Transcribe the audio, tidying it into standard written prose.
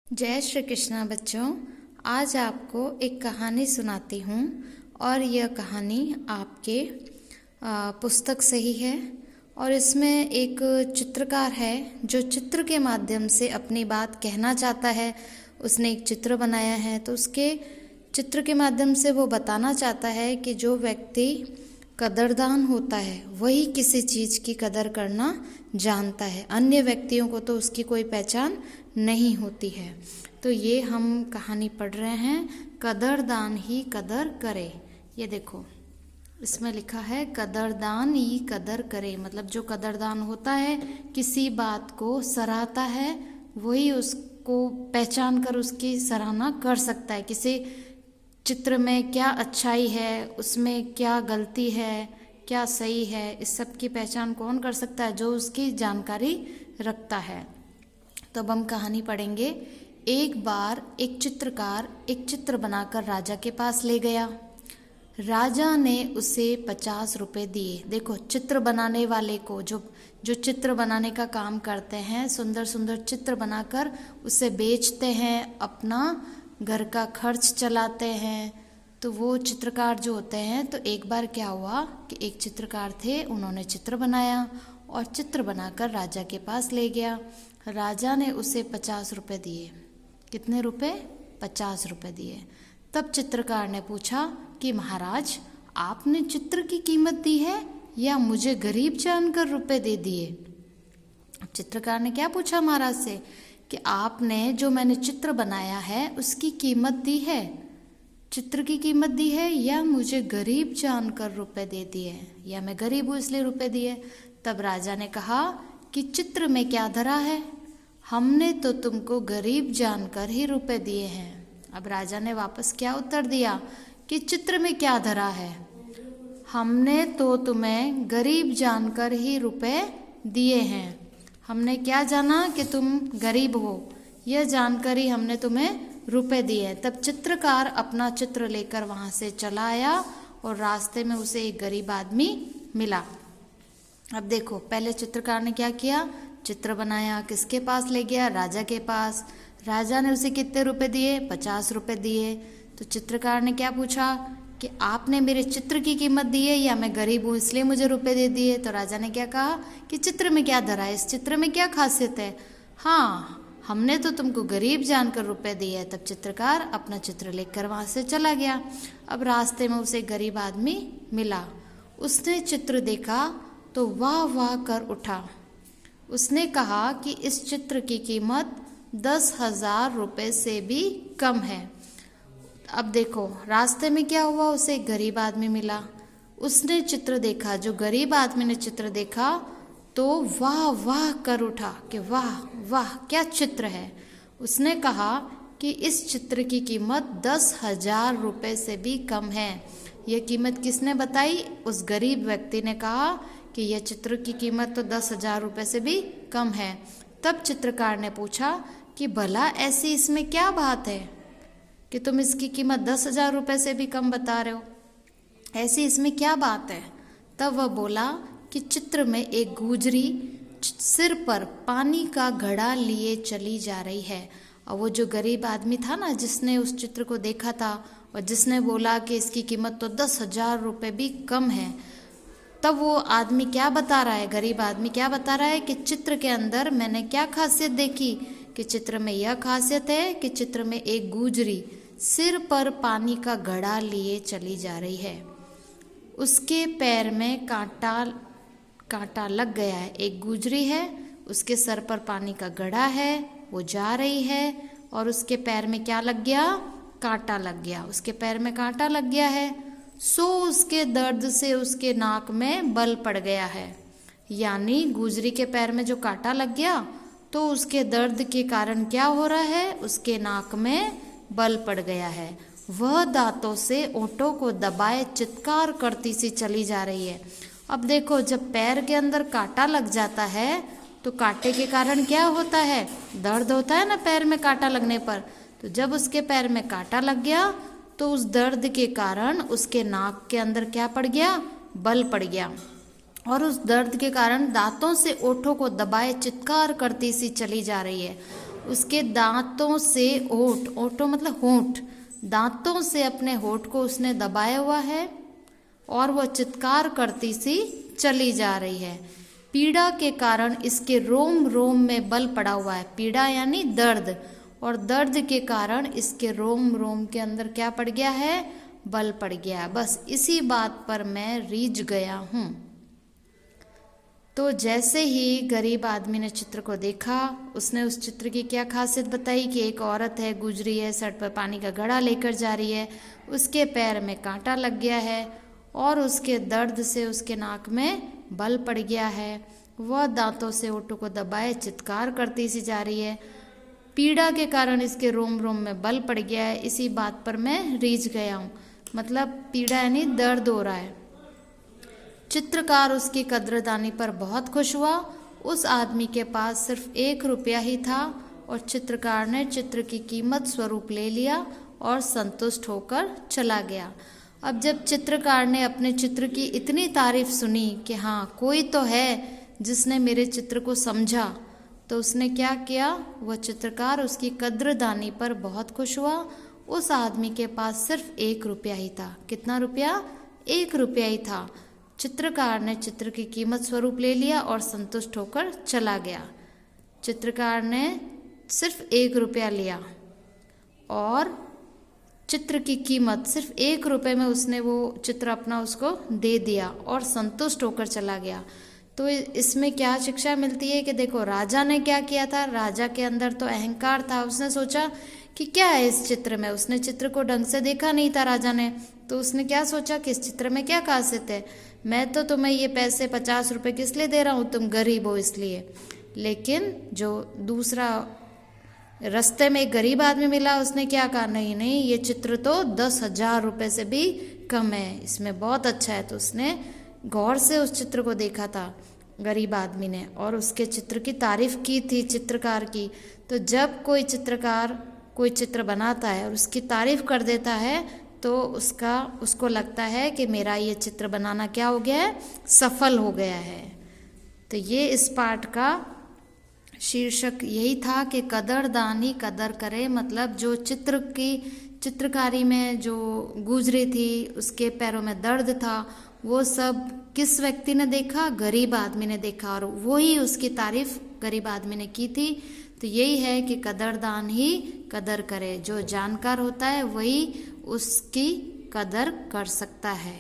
जय श्री कृष्णा बच्चों। आज आपको एक कहानी सुनाती हूँ और यह कहानी आपके पुस्तक से ही है। और इसमें एक चित्रकार है जो चित्र के माध्यम से अपनी बात कहना चाहता है। उसने एक चित्र बनाया है तो उसके चित्र के माध्यम से वो बताना चाहता है कि जो व्यक्ति कदरदान होता है वही किसी चीज़ की कदर करना जानता है, अन्य व्यक्तियों को तो उसकी कोई पहचान नहीं होती है। तो ये हम कहानी पढ़ रहे हैं, कदरदान ही कदर करे। ये देखो इसमें लिखा है कदरदान ही कदर करे, मतलब जो कदरदान होता है किसी बात को सराहता है वही उसको पहचान कर उसकी सराहना कर सकता है। किसी चित्र में क्या अच्छाई है, उसमें क्या गलती है, क्या सही है, इस सब की पहचान कौन कर सकता है? जो उसकी जानकारी रखता है। तो अब हम कहानी पढ़ेंगे। एक बार एक चित्रकार एक चित्र बनाकर राजा के पास ले गया। राजा ने उसे 50 रुपये दिए। देखो चित्र बनाने वाले को, जो चित्र बनाने का काम करते हैं, सुंदर सुंदर चित्र बनाकर उसे बेचते हैं, अपना घर का खर्च चलाते हैं। तो वो चित्रकार जो होते हैं, तो एक बार क्या हुआ कि एक चित्रकार थे, उन्होंने चित्र बनाया और चित्र बनाकर राजा के पास ले गया। राजा ने उसे 50 रुपये दिए। कितने रुपए? 50 रुपये दिए। तब चित्रकार ने पूछा कि महाराज, आपने चित्र की कीमत दी है या मुझे गरीब जानकर रुपए दे दिए? चित्रकार ने क्या पूछा महाराज से कि आपने जो मैंने चित्र बनाया है उसकी कीमत दी है, चित्र की कीमत दी है, या मुझे गरीब जानकर रुपए दे दिए, या मैं गरीब हूँ इसलिए रुपए दिए? तब राजा ने कहा कि चित्र में क्या धरा है, हमने तो तुमको गरीब जानकर ही रुपए दिए हैं। अब राजा ने वापस क्या उत्तर दिया कि चित्र में क्या धरा है, हमने तो तुम्हें गरीब जानकर ही रुपए दिए हैं। हमने क्या जाना कि तुम गरीब हो, यह जानकर ही हमने तुम्हें रुपए दिए। तब चित्रकार अपना चित्र लेकर वहाँ से चला आया और रास्ते में उसे एक गरीब आदमी मिला। अब देखो पहले चित्रकार ने क्या किया, चित्र बनाया, किसके पास ले गया? राजा के पास। राजा ने उसे कितने रुपए दिए? 50 रुपये दिए। तो चित्रकार ने क्या पूछा कि आपने मेरे चित्र की कीमत दी है या मैं गरीब हूँ इसलिए मुझे रुपए दे दिए? तो राजा ने क्या कहा कि चित्र में क्या धरा है, इस चित्र में क्या खासियत है? हाँ, हमने तो तुमको गरीब जानकर रुपए दिए। तब चित्रकार अपना चित्र लेकर वहाँ से चला गया। अब रास्ते में उसे गरीब आदमी मिला। उसने चित्र देखा तो वाह वाह कर उठा। उसने कहा कि इस चित्र की कीमत 10,000 रुपये से भी कम है। अब देखो रास्ते में क्या हुआ, उसे एक गरीब आदमी मिला। उसने चित्र देखा, जो गरीब आदमी ने चित्र देखा तो वाह वाह कर उठा कि वाह वाह क्या चित्र है। उसने कहा कि इस चित्र की कीमत 10,000 रुपये से भी कम है। यह कीमत किसने बताई? उस गरीब व्यक्ति ने कहा कि यह चित्र की कीमत तो 10,000 रुपये से भी कम है। तब चित्रकार ने पूछा कि भला ऐसी इसमें क्या बात है कि तुम इसकी कीमत 10,000 रुपये से भी कम बता रहे हो, ऐसी इसमें क्या बात है? तब वह बोला कि चित्र में एक गुजरी सिर पर पानी का घड़ा लिए चली जा रही है। और वो जो गरीब आदमी था ना, जिसने उस चित्र को देखा था और जिसने बोला कि इसकी कीमत तो 10,000 रुपये भी कम है, तब वो आदमी क्या बता रहा है, गरीब आदमी क्या बता रहा है कि चित्र के अंदर मैंने क्या खासियत देखी कि चित्र में यह खासियत है कि चित्र में एक गुजरी सिर पर पानी का घड़ा लिए चली जा रही है। उसके पैर में कांटा लग गया है। एक गुजरी है, उसके सर पर पानी का घड़ा है, वो जा रही है और उसके पैर में क्या लग गया? कांटा लग गया। उसके पैर में कांटा लग गया है, सो उसके दर्द से उसके नाक में बल पड़ गया है। यानी गुजरी के पैर में जो कांटा लग गया तो उसके दर्द के कारण क्या हो रहा है? उसके नाक में बल पड़ गया है। वह दांतों से ओंठों को दबाए चित्कार करती सी चली जा रही है। अब देखो जब पैर के अंदर कांटा लग जाता है तो कांटे के कारण क्या होता है? दर्द होता है ना पैर में कांटा लगने पर। तो जब उसके पैर में कांटा लग गया तो उस दर्द के कारण उसके नाक के अंदर क्या पड़ गया? बल पड़ गया। और उस दर्द के कारण दांतों से ओठों को दबाए चित्कार करती सी चली जा रही है। उसके दांतों से ओठों मतलब होंठ, दांतों से अपने होठ को उसने दबाया हुआ है और वह चित्कार करती सी चली जा रही है। पीड़ा के कारण इसके रोम रोम में बल पड़ा हुआ है। पीड़ा यानी दर्द, और दर्द के कारण इसके रोम रोम के अंदर क्या पड़ गया है? बल पड़ गया है। बस इसी बात पर मैं रीझ गया हूँ। तो जैसे ही गरीब आदमी ने चित्र को देखा, उसने उस चित्र की क्या खासियत बताई कि एक औरत है, गुजरी है, सर पर पानी का घड़ा लेकर जा रही है, उसके पैर में कांटा लग गया है और उसके दर्द से उसके नाक में बल पड़ गया है। वह दांतों से होठों को दबाए चित्कार करती सी जा रही है। पीड़ा के कारण इसके रोम रोम में बल पड़ गया है, इसी बात पर मैं रीझ गया हूँ। मतलब पीड़ा यानी दर्द हो रहा है। चित्रकार उसकी कद्रदानी पर बहुत खुश हुआ। उस आदमी के पास सिर्फ 1 रुपया ही था और चित्रकार ने चित्र की कीमत स्वरूप ले लिया और संतुष्ट होकर चला गया। अब जब चित्रकार ने अपने चित्र की इतनी तारीफ सुनी कि हाँ, कोई तो है जिसने मेरे चित्र को समझा, तो उसने क्या किया? वह चित्रकार उसकी कद्रदानी पर बहुत खुश हुआ। उस आदमी के पास सिर्फ 1 रुपया ही था। कितना रुपया? 1 रुपया ही था। चित्रकार ने चित्र की कीमत स्वरूप ले लिया और संतुष्ट होकर चला गया। चित्रकार ने सिर्फ 1 रुपया लिया और चित्र की कीमत सिर्फ 1 रुपये में उसने वो चित्र अपना उसको दे दिया और संतुष्ट होकर चला गया। तो इसमें क्या शिक्षा मिलती है कि देखो, राजा ने क्या किया था? राजा के अंदर तो अहंकार था। उसने सोचा कि क्या है इस चित्र में। उसने चित्र को ढंग से देखा नहीं था राजा ने, तो उसने क्या सोचा कि इस चित्र में क्या खासियत है? मैं तो तुम्हें ये पैसे 50 रुपये किस लिए दे रहा हूँ? तुम गरीब हो इसलिए। लेकिन जो दूसरा रास्ते में एक गरीब आदमी मिला, उसने क्या कहा? नहीं नहीं, ये चित्र तो 10,000 रुपये से भी कम है, इसमें बहुत अच्छा है। तो उसने गौर से उस चित्र को देखा था गरीब आदमी ने और उसके चित्र की तारीफ की थी चित्रकार की। तो जब कोई चित्रकार कोई चित्र बनाता है और उसकी तारीफ कर देता है, तो उसको लगता है कि मेरा ये चित्र बनाना क्या हो गया है? सफल हो गया है। तो ये इस पाठ का शीर्षक यही था कि कदरदानी कदर करे। मतलब जो चित्रकारी में जो गुजरी थी, उसके पैरों में दर्द था, वो सब किस व्यक्ति ने देखा? गरीब आदमी ने देखा, और वही उसकी तारीफ गरीब आदमी ने की थी। तो यही है कि कदरदान ही कदर करे। जो जानकार होता है वही उसकी कदर कर सकता है।